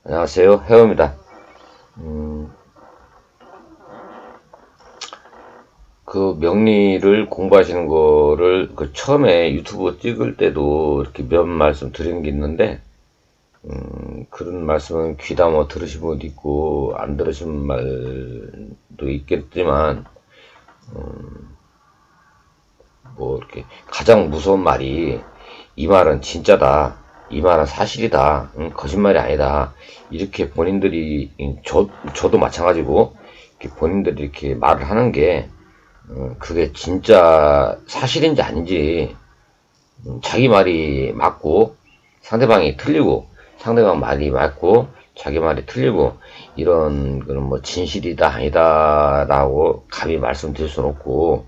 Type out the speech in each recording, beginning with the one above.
안녕하세요. 해엄입니다. 그 명리를 공부하시는 거를 처음에 유튜브 찍을 때도 이렇게 몇 말씀 드린 게 있는데, 그런 말씀은 귀담아 들으신 분도 있고, 안 들으신 말도 있겠지만, 뭐 이렇게 가장 무서운 말이 이 말은 진짜다. 이 말은 사실이다. 거짓말이 아니다. 이렇게 본인들이, 저도 마찬가지고, 이렇게 본인들이 이렇게 말을 하는 게, 그게 진짜 사실인지 아닌지, 자기 말이 맞고, 상대방이 틀리고, 상대방 말이 맞고, 자기 말이 틀리고, 이런, 그런 뭐, 진실이다, 아니다라고 감히 말씀드릴 수는 없고,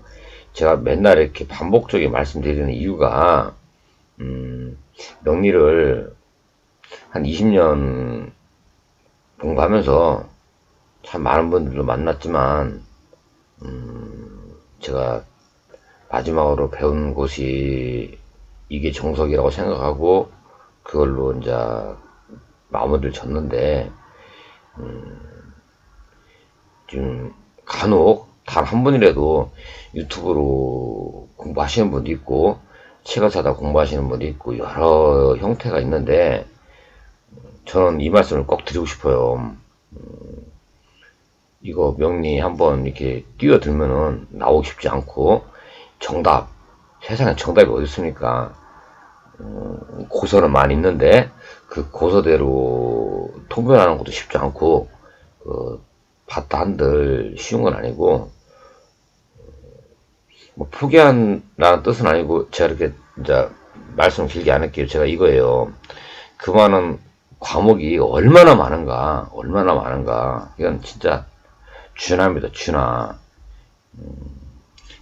제가 맨날 이렇게 반복적으로 말씀드리는 이유가, 명리를 한 20년 공부하면서 참 많은 분들도 만났지만, 제가 마지막으로 배운 곳이 이게 정석이라고 생각하고 그걸로 이제 마무리를 졌는데, 좀 간혹 단 한 분이라도 유튜브로 공부하시는 분도 있고 책을 사다 공부하시는 분도 있고 여러 형태가 있는데, 저는 이 말씀을 꼭 드리고 싶어요. 이거 명리 한번 이렇게 뛰어들면은 나오기 쉽지 않고, 정답, 세상에 정답이 어디 있습니까? 고서는 많이 있는데 그 고서대로 통변하는 것도 쉽지 않고, 봤다 한들 쉬운 건 아니고, 뭐 포기한다는 뜻은 아니고, 제가 이렇게 이제 말씀 길게 안 할게요. 제가 이거예요. 그 많은 과목이 얼마나 많은가. 이건 진짜 준하입니다, 준하.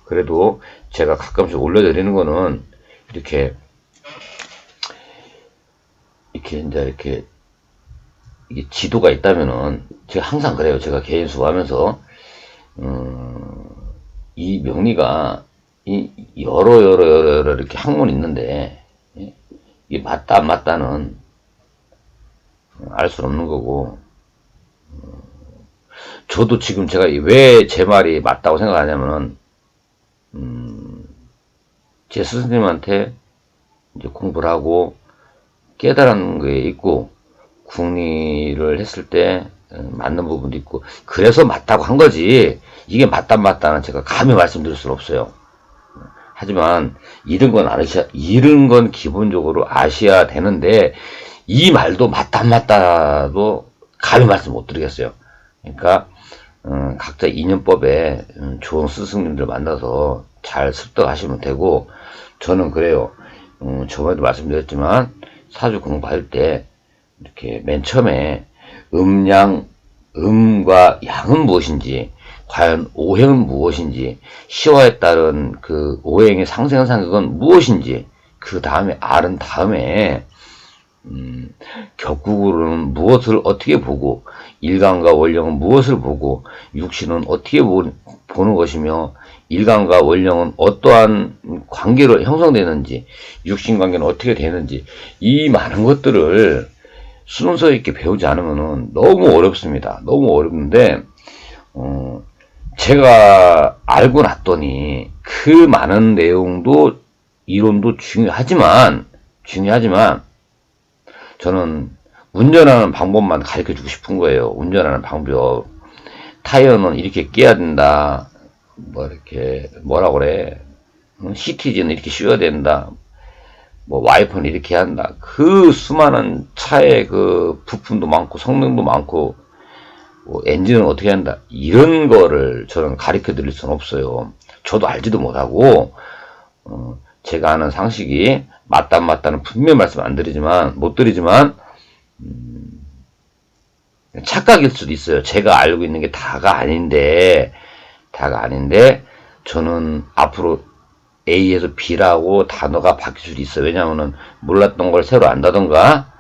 그래도 제가 가끔씩 올려드리는 거는 이렇게 이제 이게 지도가 있다면은, 제가 항상 그래요. 제가 개인 수업하면서 이 명리가 이 여러 이렇게 학문이 있는데, 이게 맞다 안 맞다는 알 수는 없는 거고, 저도 지금 제가 왜 제 말이 맞다고 생각하냐면은, 제 스승님한테 이제 공부를 하고 깨달은 게 있고, 궁리를 했을 때 맞는 부분도 있고, 그래서 맞다고 한 거지, 이게 맞다 맞다는 제가 감히 말씀드릴 수는 없어요. 하지만 이런 건 기본적으로 아셔야 되는데, 이 말도 맞다 맞다도 감히 말씀 못 드리겠어요. 그러니까 각자 인연법에 좋은 스승님들 만나서 잘 습득하시면 되고, 저는 그래요. 저번에도 말씀드렸지만 사주 공부할 때 이렇게 맨 처음에 음과 양은 무엇인지, 과연 오행은 무엇인지, 시화에 따른 그 오행의 상생상극은 무엇인지, 그 다음에 아른 다음에 격국으로는 무엇을 어떻게 보고, 일간과 원령은 무엇을 보고, 육신은 어떻게 보는 것이며, 일간과 원령은 어떠한 관계로 형성되는지, 육신관계는 어떻게 되는지, 이 많은 것들을 순서 있게 배우지 않으면 너무 어렵습니다. 너무 어렵는데, 제가 알고 났더니 그 많은 내용도, 이론도 중요하지만 저는 운전하는 방법만 가르쳐 주고 싶은 거예요. 운전하는 방법. 타이어는 이렇게 끼야 된다. 뭐 이렇게 뭐라 그래. CTG는 이렇게 씌워야 된다. 뭐 와이퍼는 이렇게 한다. 그 수많은 차의 그 부품도 많고 성능도 많고, 뭐 엔진은 어떻게 한다. 이런 거를 저는 가르쳐 드릴 수는 없어요. 저도 알지도 못하고, 제가 아는 상식이 맞다 안 맞다는 분명히 말씀 못 드리지만, 착각일 수도 있어요. 제가 알고 있는 게 다가 아닌데, 저는 앞으로 A에서 B라고 단어가 바뀔 수도 있어요. 왜냐하면 몰랐던 걸 새로 안다던가,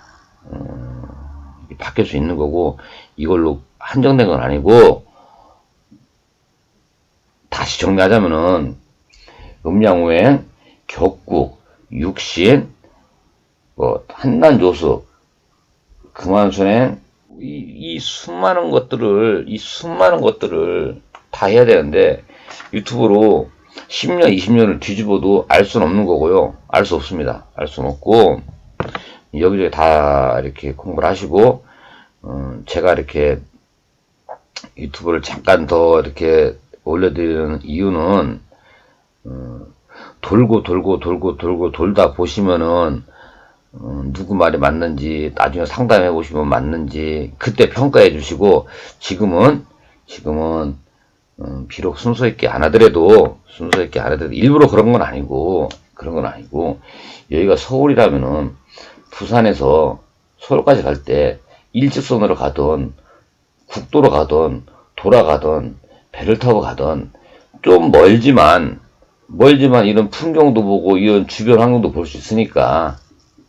바뀔 수 있는 거고, 이걸로 한정된 건 아니고, 다시 정리하자면은, 음양오행, 격국, 육신, 뭐 한난조수, 금환순행, 이 수많은 것들을 다 해야 되는데, 유튜브로 10년, 20년을 뒤집어도 알 수는 없는 거고요. 알 수 없습니다. 알 수는 없고, 여기저기 다 이렇게 공부를 하시고, 제가 이렇게 유튜브를 잠깐 더 이렇게 올려드리는 이유는, 돌다 보시면은, 누구 말이 맞는지, 나중에 상담해 보시면 맞는지, 그때 평가해 주시고, 지금은, 비록 순서 있게 안 하더라도, 일부러 그런 건 아니고, 여기가 서울이라면은, 부산에서 서울까지 갈 때, 일직선으로 가든, 국도로 가든, 돌아가든, 배를 타고 가든, 좀 멀지만 이런 풍경도 보고, 이런 주변 환경도 볼 수 있으니까,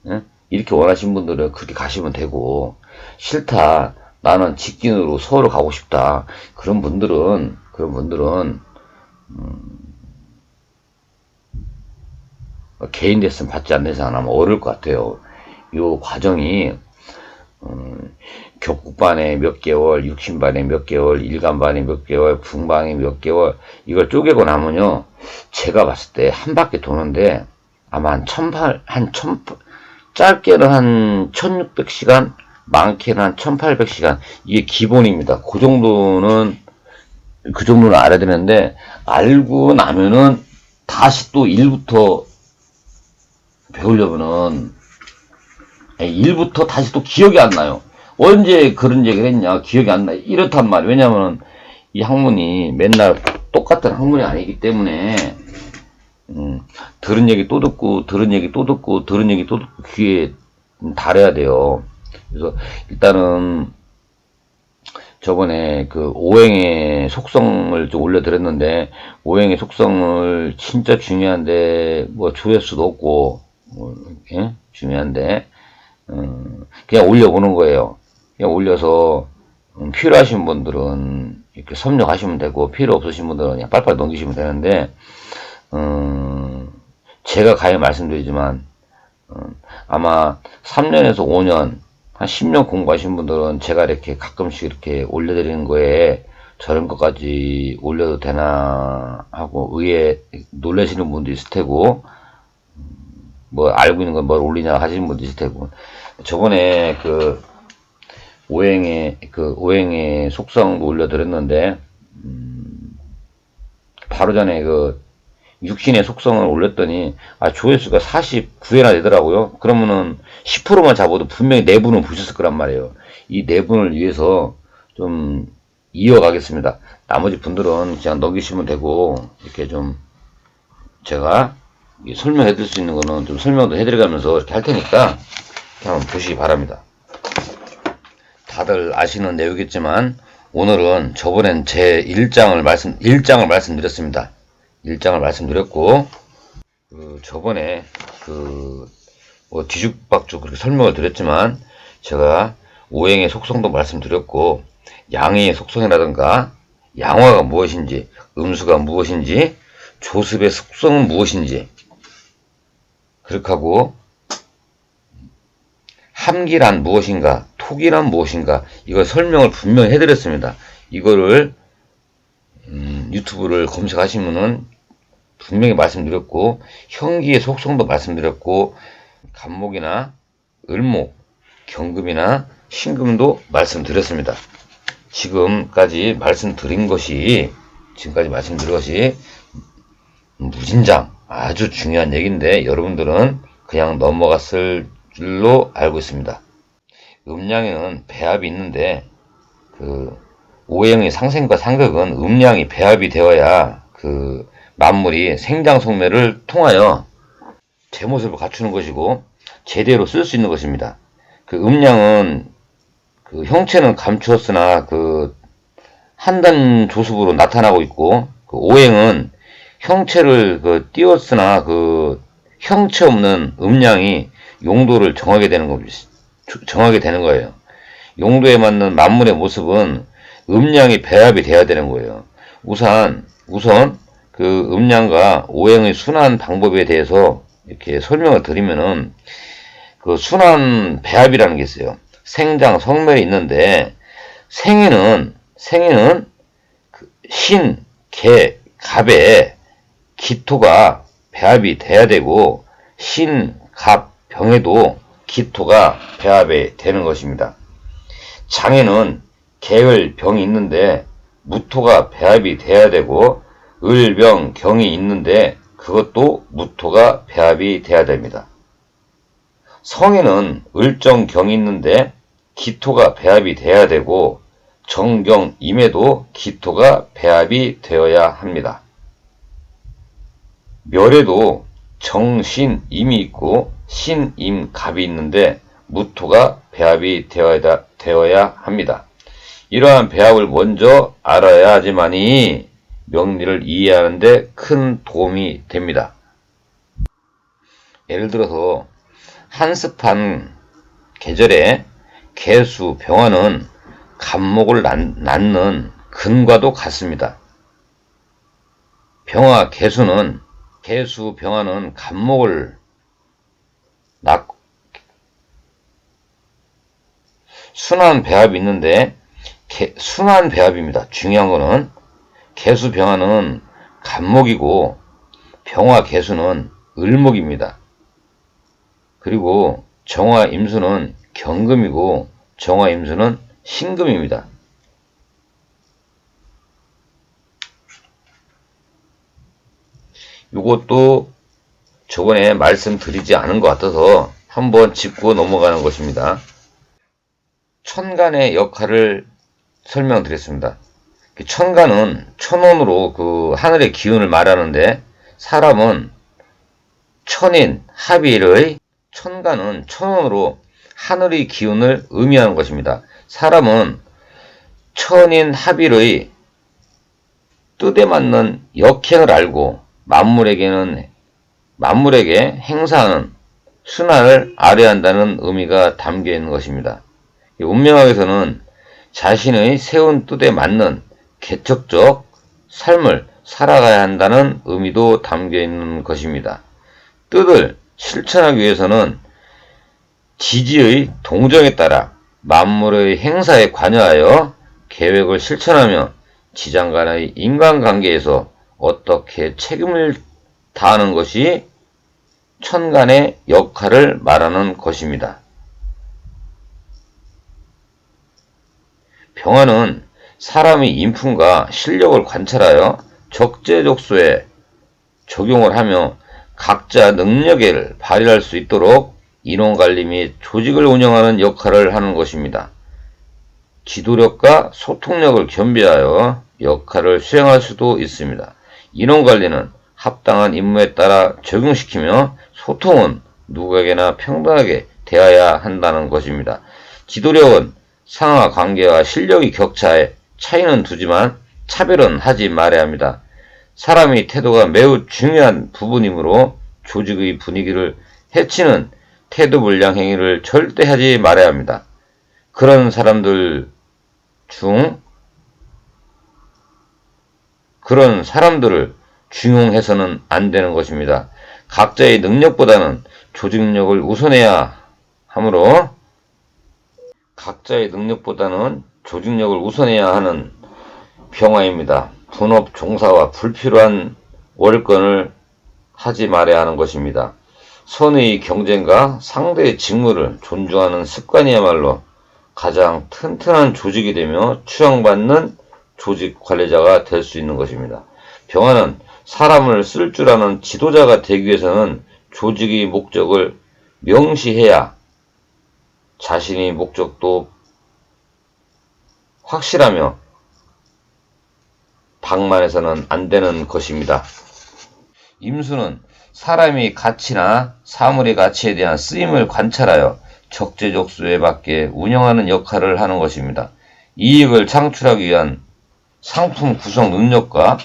예? 이렇게 원하시는 분들은 그렇게 가시면 되고, 싫다, 나는 직진으로 서울을 가고 싶다, 그런 분들은 개인 레슨 받지 않는 이상 아마 어려울 것 같아요. 요 과정이 격국반에 몇 개월, 육신반에 몇 개월, 일간반에 몇 개월, 궁방에 몇 개월, 이걸 쪼개고 나면요, 제가 봤을 때 한 바퀴 도는데 아마 한 짧게는 한 1600시간, 많게는 한 1800시간, 이게 기본입니다. 그 정도는 알아야 되는데, 알고 나면은 다시 또 1부터 배우려면은 1부터 다시 또 기억이 안 나요. 언제 그런 얘기를 했냐, 기억이 안 나. 이렇단 말이에요. 왜냐면은 이 학문이 맨날 똑같은 학문이 아니기 때문에, 들은 얘기 또 듣고 귀에 달아야 돼요. 그래서 일단은 저번에 그 오행의 속성을 좀 올려드렸는데, 오행의 속성을 진짜 중요한데 뭐 조회수도 없고, 예? 중요한데 그냥 올려보는 거예요. 그냥 올려서 필요하신 분들은 이렇게 섭렵하시면 되고, 필요 없으신 분들은 그냥 빨빨 넘기시면 되는데, 제가 가히 말씀드리지만, 아마 3년에서 5년, 한 10년 공부하신 분들은 제가 이렇게 가끔씩 이렇게 올려드리는 거에 저런 것까지 올려도 되나 하고 의에 놀라시는 분도 있을 테고, 뭐 알고 있는 건 뭘 올리냐 하시는 분도 있을 테고, 저번에 그 오행의 속성도 올려드렸는데, 바로 전에 그 육신의 속성을 올렸더니 조회수가 49회나 되더라고요. 그러면은 10%만 잡아도 분명히 4분은 보셨을 거란 말이에요. 이 4분을 위해서 좀 이어가겠습니다. 나머지 분들은 그냥 넘기시면 되고, 이렇게 좀 제가 설명해 드릴 수 있는 거는 좀 설명도 해드려가면서 이렇게 할 테니까 한번 보시기 바랍니다. 다들 아시는 내용이겠지만, 오늘은 저번엔 제 1장을 말씀드렸습니다. 1장을 말씀드렸고, 저번에 뭐 뒤죽박죽 그렇게 설명을 드렸지만, 제가 오행의 속성도 말씀드렸고, 양의 속성이라든가 양화가 무엇인지, 음수가 무엇인지, 조습의 속성은 무엇인지, 그렇게 하고 함기란 무엇인가, 토기란 무엇인가, 이걸 설명을 분명히 해드렸습니다. 이거를 유튜브를 검색하시면은 분명히 말씀드렸고, 형기의 속성도 말씀드렸고, 간목이나 을목, 경금이나 신금도 말씀드렸습니다. 지금까지 말씀드린 것이 무진장 아주 중요한 얘기인데, 여러분들은 그냥 넘어갔을 줄로 알고 있습니다. 음양에는 배합이 있는데, 오행의 상생과 상극은 음양이 배합이 되어야 만물이 생장속매를 통하여 제 모습을 갖추는 것이고 제대로 쓸 수 있는 것입니다. 음양은 형체는 감추었으나 한단 조습으로 나타나고 있고, 오행은 형체를 띄웠으나 형체 없는 음양이 용도를 정하게 되는 거예요. 용도에 맞는 만물의 모습은 음양이 배합이 돼야 되는 거예요. 우선 음양과 오행의 순환 방법에 대해서 이렇게 설명을 드리면은, 순환 배합이라는 게 있어요. 생장, 성멸이 있는데 생에는 신, 개, 갑에 기토가 배합이 돼야 되고 신, 갑, 병에도 기토가 배합이 되는 것입니다. 장에는 계을, 병이 있는데 무토가 배합이 돼야 되고 을, 병, 경이 있는데 그것도 무토가 배합이 돼야 됩니다. 성에는 을정, 경이 있는데 기토가 배합이 돼야 되고 정경, 임에도 기토가 배합이 되어야 합니다. 멸에도 정, 신, 임이 있고 신, 임, 갑이 있는데 무토가 배합이 되어야 합니다. 이러한 배합을 먼저 알아야지만이 명리를 이해하는 데 큰 도움이 됩니다. 예를 들어서 한습한 계절에 개수, 병화는 갑목을 낳는 근과도 같습니다. 병화, 개수, 병화는 갑목을 낳고 순환 배합이 있는데 순환 배합입니다. 중요한 거는 개수, 병화는 갑목이고 병화, 개수는 을목입니다. 그리고 정화, 임수는 경금이고 정화, 임수는 신금입니다. 이것도 저번에 말씀드리지 않은 것 같아서 한번 짚고 넘어가는 것입니다. 천간의 역할을 설명드렸습니다. 천간은 천원으로 그 하늘의 기운을 말하는데 사람은 천인 합일의 천간은 천원으로 하늘의 기운을 의미하는 것입니다. 사람은 천인 합일의 뜻에 맞는 역행을 알고 만물에게 행사하는 순환을 아뢰한다는 의미가 담겨 있는 것입니다. 운명학에서는 자신의 세운 뜻에 맞는 개척적 삶을 살아가야 한다는 의미도 담겨 있는 것입니다. 뜻을 실천하기 위해서는 지지의 동정에 따라 만물의 행사에 관여하여 계획을 실천하며 지장 간의 인간관계에서 어떻게 책임을 다하는 것이 천간의 역할을 말하는 것입니다. 병화는 사람의 인품과 실력을 관찰하여 적재적소에 적용을 하며 각자 능력을 발휘할 수 있도록 인원관리 및 조직을 운영하는 역할을 하는 것입니다. 지도력과 소통력을 겸비하여 역할을 수행할 수도 있습니다. 인원관리는 합당한 임무에 따라 적용시키며 소통은 누구에게나 평등하게 대해야 한다는 것입니다. 지도력은 상하 관계와 실력의 격차에 차이는 두지만 차별은 하지 말아야 합니다. 사람의 태도가 매우 중요한 부분이므로 조직의 분위기를 해치는 태도불량 행위를 절대 하지 말아야 합니다. 그런 사람들을 중용해서는 안 되는 것입니다. 각자의 능력보다는 조직력을 우선해야 하므로 하는 병화입니다. 분업 종사와 불필요한 월권을 하지 말아야 하는 것입니다. 선의 경쟁과 상대의 직무를 존중하는 습관이야말로 가장 튼튼한 조직이 되며 추앙받는 조직 관리자가 될 수 있는 것입니다. 병화는 사람을 쓸 줄 아는 지도자가 되기 위해서는 조직의 목적을 명시해야 자신의 목적도 확실하며 방만해서는 안 되는 것입니다. 임수는 사람의 가치나 사물의 가치에 대한 쓰임을 관찰하여 적재적소에 맞게 운영하는 역할을 하는 것입니다. 이익을 창출하기 위한 상품 구성 능력과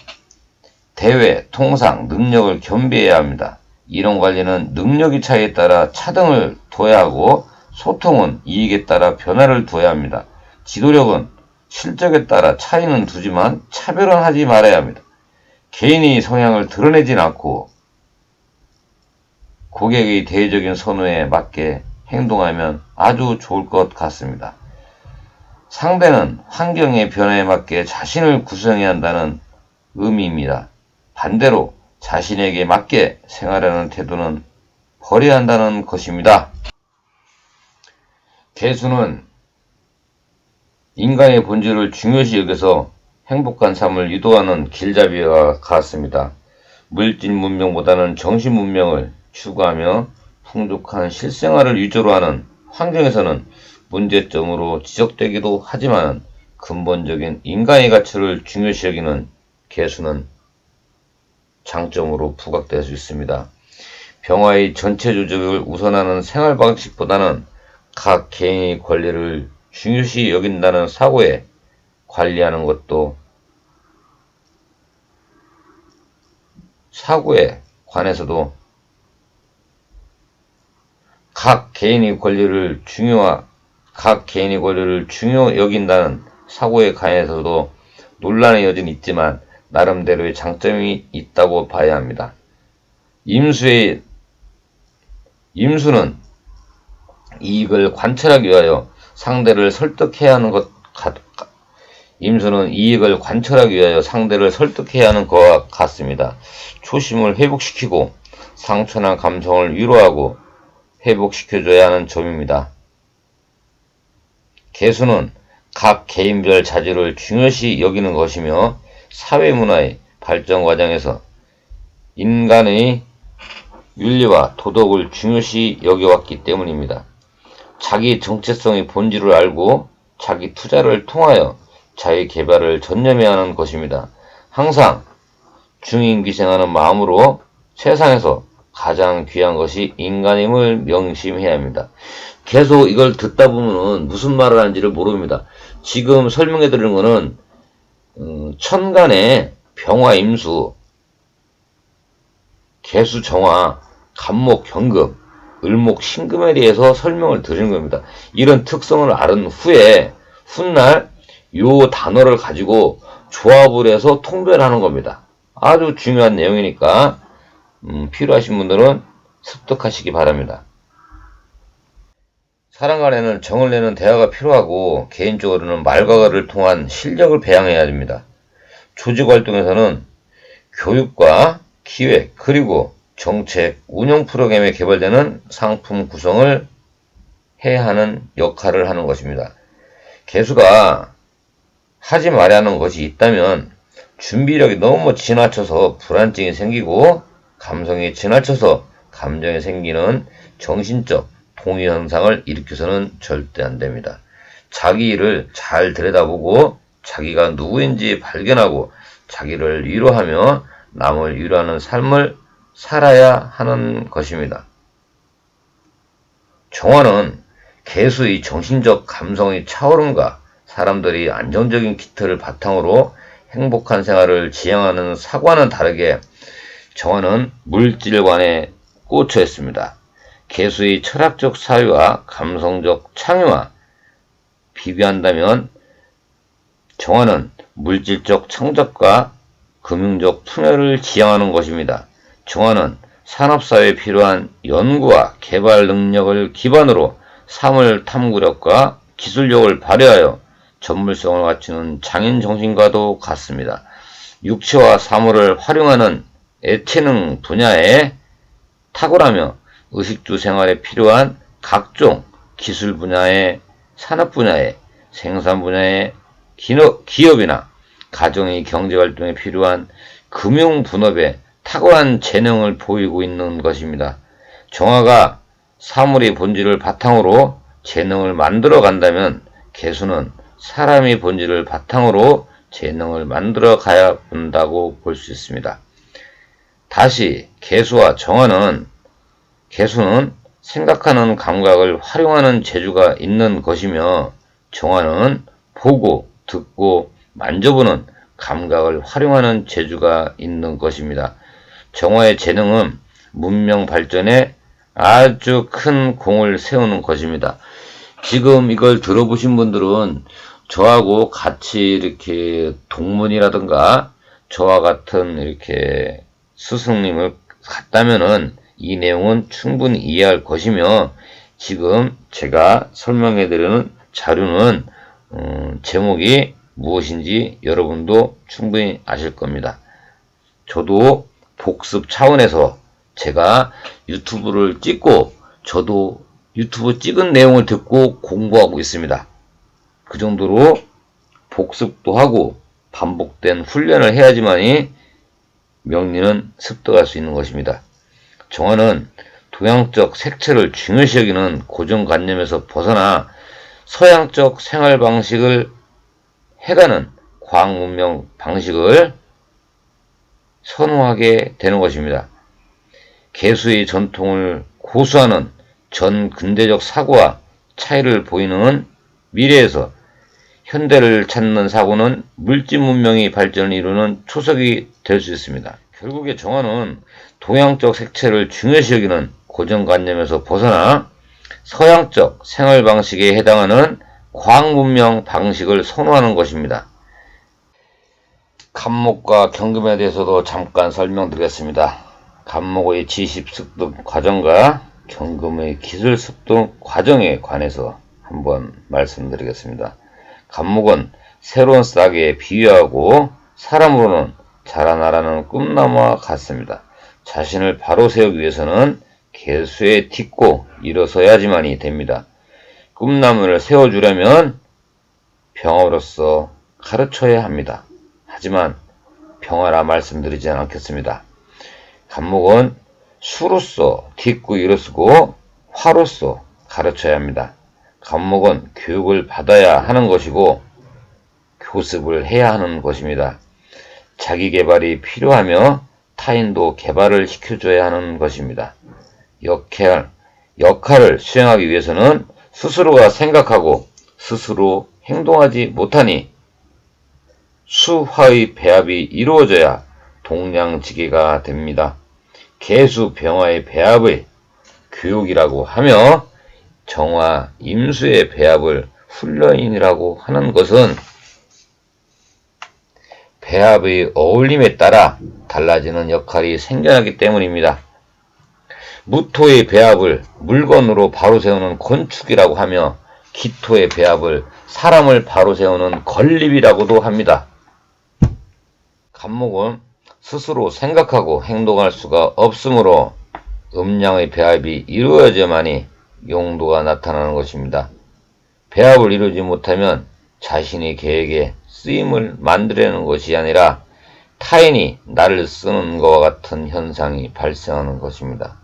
대외, 통상, 능력을 겸비해야 합니다. 인원관리는 능력의 차이에 따라 차등을 둬야 하고 소통은 이익에 따라 변화를 둬야 합니다. 지도력은 실적에 따라 차이는 두지만 차별은 하지 말아야 합니다. 개인의 성향을 드러내진 않고 고객의 대외적인 선호에 맞게 행동하면 아주 좋을 것 같습니다. 상대는 환경의 변화에 맞게 자신을 구성해야 한다는 의미입니다. 반대로 자신에게 맞게 생활하는 태도는 버려야 한다는 것입니다. 개수는 인간의 본질을 중요시 여겨서 행복한 삶을 유도하는 길잡이와 같습니다. 물질 문명보다는 정신 문명을 추구하며 풍족한 실생활을 위주로 하는 환경에서는 문제점으로 지적되기도 하지만 근본적인 인간의 가치를 중요시 여기는 개수는 장점으로 부각될 수 있습니다. 병화의 전체 조직을 우선하는 생활 방식보다는 각 개인의 권리를 중요시 여긴다는 사고에 관리하는 것도 사고에 관해서도 각 개인의 권리를 중요 여긴다는 사고에 관해서도 논란의 여지는 있지만 나름대로의 장점이 있다고 봐야 합니다. 임수는 이익을 관철하기 위하여 상대를 설득해야 하는 것과 같습니다. 초심을 회복시키고 상처난 감성을 위로하고 회복시켜줘야 하는 점입니다. 개수는 각 개인별 자질을 중요시 여기는 것이며 사회문화의 발전 과정에서 인간의 윤리와 도덕을 중요시 여겨왔기 때문입니다. 자기 정체성의 본질을 알고 자기 투자를 통하여 자기 개발을 전념해야 하는 것입니다. 항상 중인귀생하는 마음으로 세상에서 가장 귀한 것이 인간임을 명심해야 합니다. 계속 이걸 듣다 보면 무슨 말을 하는지를 모릅니다. 지금 설명해 드리는 거는 천간의 병화 임수, 개수 정화, 간목 경금, 을목 신금에 대해서 설명을 드리는 겁니다. 이런 특성을 알은 후에 훗날 요 단어를 가지고 조합을 해서 통변하는 겁니다. 아주 중요한 내용이니까 필요하신 분들은 습득하시기 바랍니다. 사람 간에는 정을 내는 대화가 필요하고 개인적으로는 말과를 통한 실력을 배양해야 됩니다. 조직활동에서는 교육과 기획 그리고 정책, 운영 프로그램에 개발되는 상품 구성을 해야 하는 역할을 하는 것입니다. 개수가 하지 말아야 하는 것이 있다면 준비력이 너무 지나쳐서 불안증이 생기고 감성이 지나쳐서 감정이 생기는 정신적 동의 현상을 일으켜서는 절대 안 됩니다. 자기 일을 잘 들여다보고 자기가 누구인지 발견하고 자기를 위로하며 남을 위로하는 삶을 살아야 하는 것입니다. 정화는 개수의 정신적 감성의 차오름과 사람들이 안정적인 기틀을 바탕으로 행복한 생활을 지향하는 사과는 다르게 정화는 물질관에 꽂혀 있습니다. 개수의 철학적 사유와 감성적 창의와 비교한다면 정화는 물질적 창작과 금융적 풍요를 지향하는 것입니다. 정화는 산업사회에 필요한 연구와 개발 능력을 기반으로 사물 탐구력과 기술력을 발휘하여 전문성을 갖추는 장인 정신과도 같습니다. 육체와 사물을 활용하는 애체능 분야에 탁월하며 의식주 생활에 필요한 각종 기술 분야의 산업 분야의 생산 분야의 기업이나 가정의 경제활동에 필요한 금융 분업에 탁월한 재능을 보이고 있는 것입니다. 정화가 사물의 본질을 바탕으로 재능을 만들어 간다면 개수는 사람의 본질을 바탕으로 재능을 만들어 가야 한다고 볼 수 있습니다. 다시 개수와 정화는 개수는 생각하는 감각을 활용하는 재주가 있는 것이며 정화는 보고 듣고 만져보는 감각을 활용하는 재주가 있는 것입니다. 정화의 재능은 문명 발전에 아주 큰 공을 세우는 것입니다. 지금 이걸 들어보신 분들은 저하고 같이 이렇게 동문이라든가 저와 같은 이렇게 스승님을 갔다면은 이 내용은 충분히 이해할 것이며 지금 제가 설명해 드리는 자료는 제목이 무엇인지 여러분도 충분히 아실 겁니다. 저도 복습 차원에서 제가 유튜브를 찍고 저도 유튜브 찍은 내용을 듣고 공부하고 있습니다. 그 정도로 복습도 하고 반복된 훈련을 해야지만이 명리는 습득할 수 있는 것입니다. 정화는 동양적 색채를 중요시 여기는 고정관념에서 벗어나 서양적 생활 방식을 해가는 과학문명 방식을 선호하게 되는 것입니다. 개수의 전통을 고수하는 전 근대적 사고와 차이를 보이는 미래에서 현대를 찾는 사고는 물질 문명의 발전을 이루는 초석이 될 수 있습니다. 결국에 정화는 동양적 색채를 중요시 여기는 고정관념에서 벗어나 서양적 생활 방식에 해당하는 과학 문명 방식을 선호하는 것입니다. 간목과 경금에 대해서도 잠깐 설명드리겠습니다. 간목의 지식 습득 과정과 경금의 기술 습득 과정에 관해서 한번 말씀드리겠습니다. 간목은 새로운 싹에 비유하고 사람으로는 자라나라는 꿈나무와 같습니다. 자신을 바로 세우기 위해서는 개수에 딛고 일어서야지만이 됩니다. 꿈나무를 세워주려면 병어로서 가르쳐야 합니다. 하지만 병어라 말씀드리지 않겠습니다. 간목은 수로서 딛고 일어서고 화로서 가르쳐야 합니다. 간목은 교육을 받아야 하는 것이고 교습을 해야 하는 것입니다. 자기 개발이 필요하며 타인도 개발을 시켜줘야 하는 것입니다. 역할을 수행하기 위해서는 스스로가 생각하고 스스로 행동하지 못하니 수화의 배합이 이루어져야 동량지계가 됩니다. 개수 병화의 배합의 교육이라고 하며 정화 임수의 배합을 훈련이라고 하는 것은 배합의 어울림에 따라 달라지는 역할이 생겨나기 때문입니다. 무토의 배합을 물건으로 바로 세우는 건축이라고 하며 기토의 배합을 사람을 바로 세우는 건립이라고도 합니다. 간목은 스스로 생각하고 행동할 수가 없으므로 음양의 배합이 이루어져야만이 용도가 나타나는 것입니다. 배합을 이루지 못하면 자신의 계획에 쓰임을 만들려는 것이 아니라 타인이 나를 쓰는 것과 같은 현상이 발생하는 것입니다.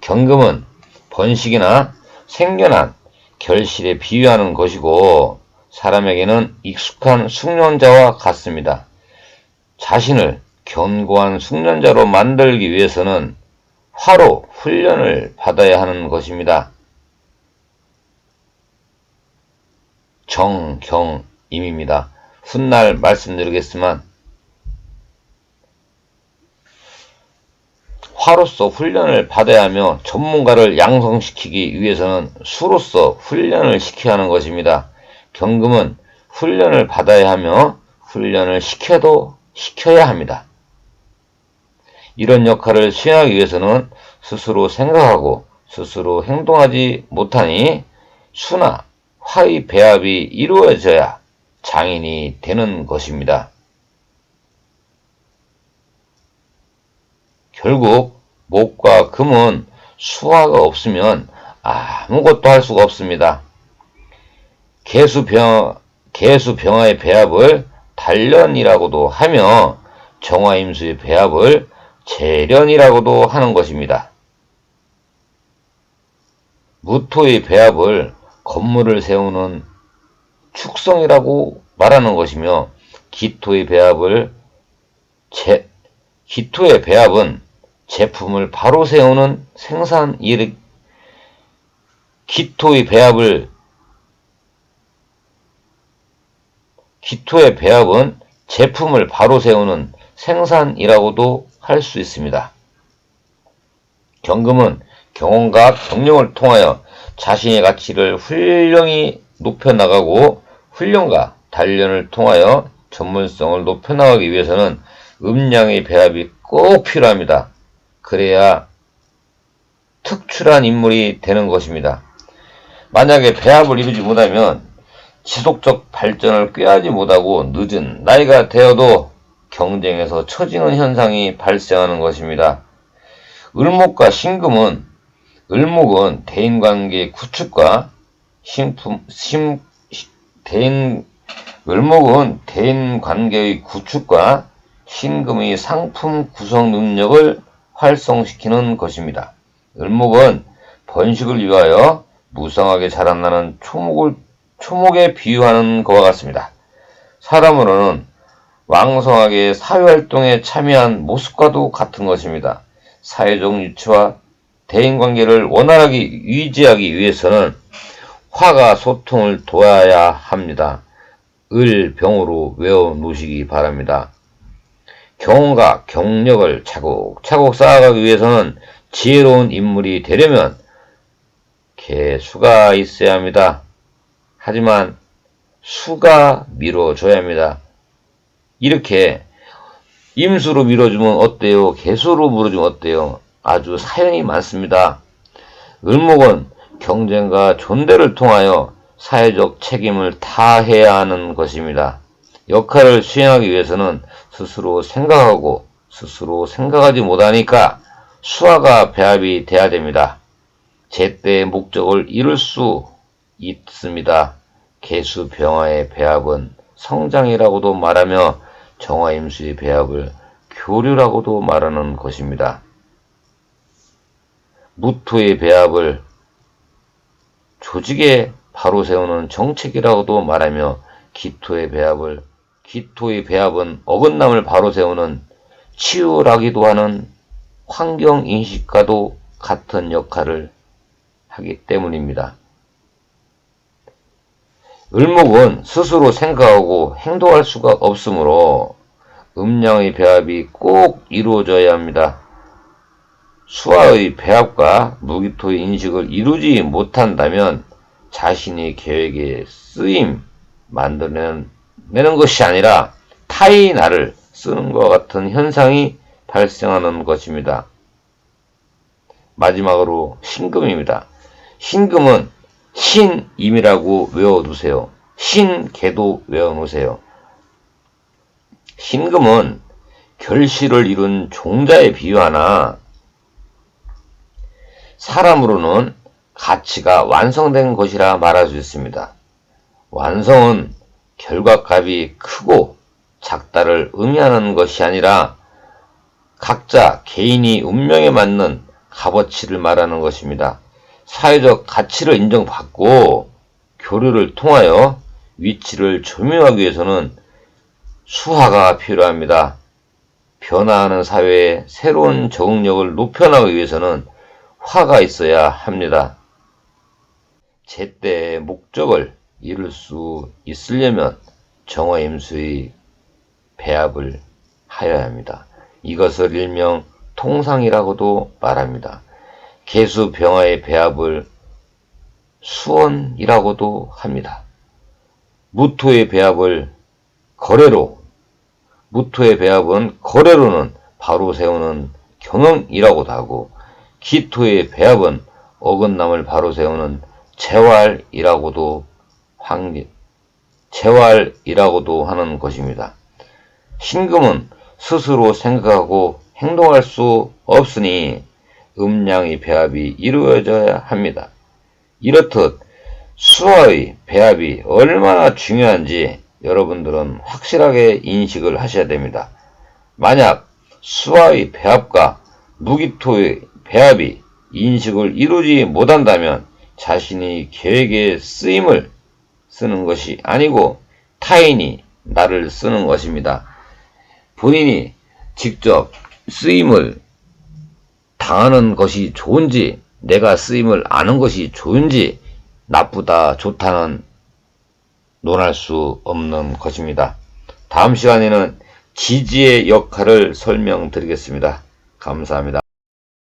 경금은 번식이나 생겨난 결실에 비유하는 것이고 사람에게는 익숙한 숙련자와 같습니다. 자신을 견고한 숙련자로 만들기 위해서는 화로 훈련을 받아야 하는 것입니다. 정경임입니다. 훗날 말씀드리겠지만 화로서 훈련을 받아야 하며 전문가를 양성시키기 위해서는 수로서 훈련을 시켜야 하는 것입니다. 경금은 훈련을 받아야 하며 훈련을 시켜야 합니다. 이런 역할을 수행하기 위해서는 스스로 생각하고 스스로 행동하지 못하니 수나 화의 배합이 이루어져야 장인이 되는 것입니다. 결국 목과 금은 수화가 없으면 아무것도 할 수가 없습니다. 개수병화의 배합을 단련이라고도 하며 정화임수의 배합을 재련이라고도 하는 것입니다. 무토의 배합을 건물을 세우는 축성이라고 말하는 것이며 기토의 배합은 제품을 바로 세우는 기토의 배합은 제품을 바로 세우는 생산이라고도 할 수 있습니다. 경금은 경험과 경력을 통하여 자신의 가치를 훌륭히 높여나가고 훈련과 단련을 통하여 전문성을 높여나가기 위해서는 음양의 배합이 꼭 필요합니다. 그래야 특출한 인물이 되는 것입니다. 만약에 배합을 이루지 못하면 지속적 발전을 꾀하지 못하고 늦은 나이가 되어도 경쟁에서 처지는 현상이 발생하는 것입니다. 을목과 신금은 을목은 대인관계 구축과 을목은 대인관계의 구축과 신금의 상품 구성 능력을 활성시키는 것입니다. 을목은 번식을 위하여 무성하게 자라나는 초목에 비유하는 것과 같습니다. 사람으로는 왕성하게 사회활동에 참여한 모습과도 같은 것입니다. 사회적 유치와 대인관계를 원활하게 유지하기 위해서는 화가 소통을 도와야 합니다. 을병으로 외워 놓으시기 바랍니다. 경험과 경력을 차곡차곡 쌓아가기 위해서는 지혜로운 인물이 되려면 개수가 있어야 합니다. 하지만 수가 밀어줘야 합니다. 이렇게 임수로 밀어주면 어때요? 개수로 밀어주면 어때요? 아주 사연이 많습니다. 을목은 경쟁과 존대를 통하여 사회적 책임을 다해야 하는 것입니다. 역할을 수행하기 위해서는 스스로 생각하고 스스로 생각하지 못하니까 수화가 배합이 돼야 됩니다. 제때의 목적을 이룰 수 있습니다. 개수 병화의 배합은 성장이라고도 말하며 정화임수의 배합을 교류라고도 말하는 것입니다. 무토의 배합을 조직에 바로 세우는 정책이라고도 말하며 기토의 배합은 어긋남을 바로 세우는 치유라기도 하는 환경인식과도 같은 역할을 하기 때문입니다. 을목은 스스로 생각하고 행동할 수가 없으므로 음양의 배합이 꼭 이루어져야 합니다. 수화의 배합과 무기토의 인식을 이루지 못한다면 자신의 계획에 쓰임 만들어내는 것이 아니라 타의 나를 쓰는 것과 같은 현상이 발생하는 것입니다. 마지막으로 신금입니다. 신금은 신임이라고 외워두세요. 신계도 외워놓으세요. 신금은 결실을 이룬 종자에 비유하나 사람으로는 가치가 완성된 것이라 말할 수 있습니다. 완성은 결과값이 크고 작다를 의미하는 것이 아니라 각자 개인이 운명에 맞는 값어치를 말하는 것입니다. 사회적 가치를 인정받고 교류를 통하여 위치를 조명하기 위해서는 수화가 필요합니다. 변화하는 사회에 새로운 적응력을 높여나가기 위해서는 화가 있어야 합니다. 제때의 목적을 이룰 수 있으려면 정화임수의 배합을 하여야 합니다. 이것을 일명 통상이라고도 말합니다. 개수 병화의 배합을 수원이라고도 합니다. 무토의 배합은 거래로는 바로 세우는 경영이라고도 하고, 기토의 배합은 어긋남을 바로 세우는 재활이라고도 하는 것입니다. 신금은 스스로 생각하고 행동할 수 없으니 음양의 배합이 이루어져야 합니다. 이렇듯 수화의 배합이 얼마나 중요한지 여러분들은 확실하게 인식을 하셔야 됩니다. 만약 수화의 배합과 무기토의 배합이 인식을 이루지 못한다면 자신이 계획에 쓰임을 쓰는 것이 아니고 타인이 나를 쓰는 것입니다. 본인이 직접 쓰임을 당하는 것이 좋은지, 내가 쓰임을 아는 것이 좋은지, 나쁘다, 좋다는 논할 수 없는 것입니다. 다음 시간에는 지지의 역할을 설명드리겠습니다. 감사합니다.